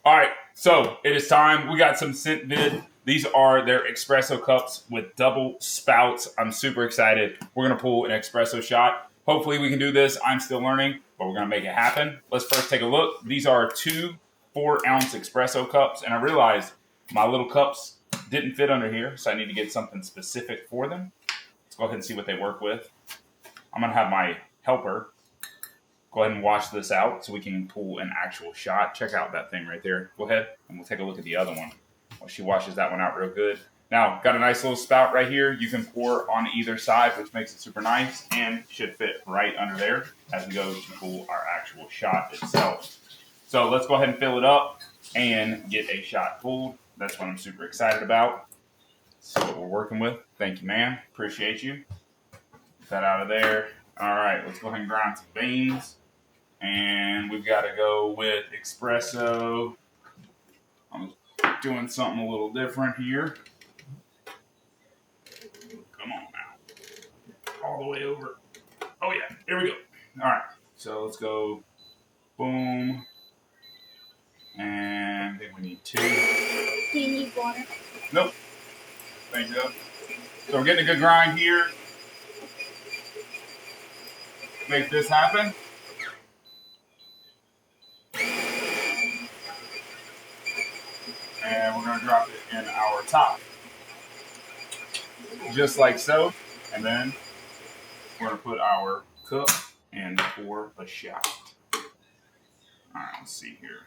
All right, so it is time. We got some SENTVEND. These are their espresso cups with double spouts. I'm super excited. We're going to pull an espresso shot. Hopefully we can do this. I'm still learning, but we're going to make it happen. Let's first take a look. These are two 4-ounce espresso cups, and I realized my little cups didn't fit under here, so I need to get something specific for them. Let's go ahead and see what they work with. I'm going to have my helper go ahead and wash this out so we can pull an actual shot. Check out that thing right there. Go ahead, and we'll take a look at the other one while she washes that one out real good. Now, got a nice little spout right here. You can pour on either side, which makes it super nice and should fit right under there as we go to pull our actual shot itself. So let's go ahead and fill it up and get a shot pulled. That's what I'm super excited about. See what we're working with. Thank you, ma'am. Appreciate you. Get that out of there. All right, let's go ahead and grind some beans. And we've got to go with espresso. I'm doing something a little different here. Come on now. All the way over. Oh, yeah. Here we go. All right. So let's go. Boom. And I think we need 2. Do you need water? Nope. Thank you. So we're getting a good grind here. Make this happen. And we're going to drop it in our top. Just like so. And then we're going to put our cup and pour a shot. All right, let's see here.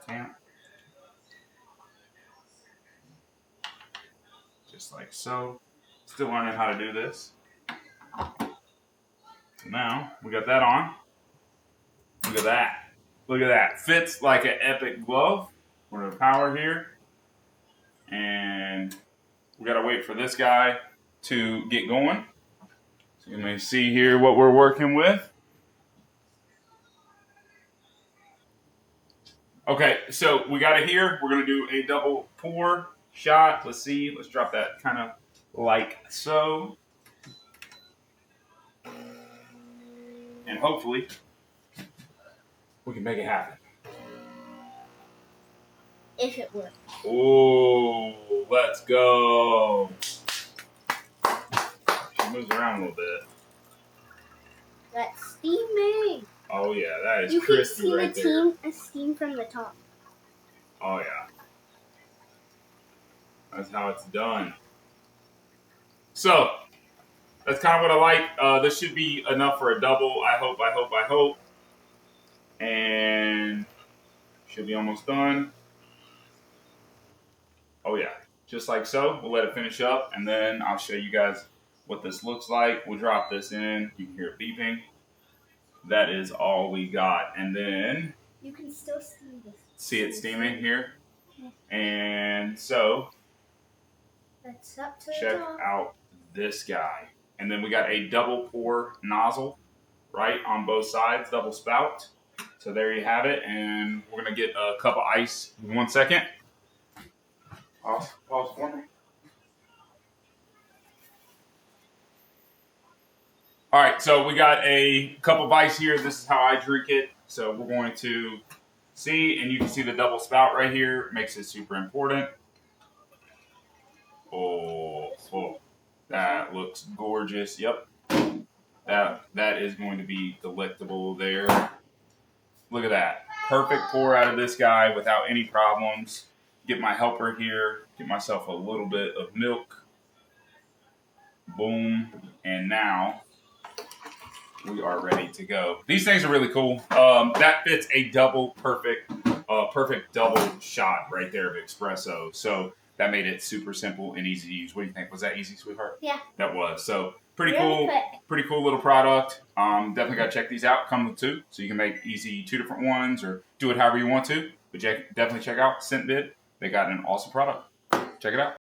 Tamp. Just like so. Still learning how to do this. Now, we got that on. Look at that. Look at that. Fits like an epic glove. We're going to power here. And we got to wait for this guy to get going. So you may see here what we're working with. Okay, so we got it here. We're going to do a double pour shot. Let's see. Let's drop that kind of like so. And hopefully we can make it happen. If it works. Oh, let's go. She moves around a little bit. That's steaming. Oh, yeah, that is you crispy right there. You can see the steam from the top. Oh, yeah. That's how it's done. So, that's kind of what I like. This should be enough for a double. I hope. And should be almost done. Oh, yeah. Just like so. We'll let it finish up, and then I'll show you guys what this looks like. We'll drop this in. You can hear it beeping. That is all we got. And then you can still steam this. See it steaming here? Yeah. And so that's up to check out this guy. And then we got a double pour nozzle, right, on both sides, double spout. So there you have it. And we're going to get a cup of ice in 1 second. Pause for me. All right, so we got a cup of ice here. This is how I drink it. So we're going to see, and you can see the double spout right here. Makes it super important. Oh, that looks gorgeous. Yep. That is going to be delectable there. Look at that. Perfect pour out of this guy without any problems. Get my helper here. Get myself a little bit of milk. Boom. And now we are ready to go. These things are really cool. That fits a perfect double shot right there of espresso. So that made it super simple and easy to use. What do you think? Was that easy, sweetheart? Yeah. That was. So pretty cool. Pretty cool little product. Definitely got to check these out. Come with 2. So you can make easy 2 different ones or do it however you want to. But definitely check out SENTVEND. They got an awesome product. Check it out.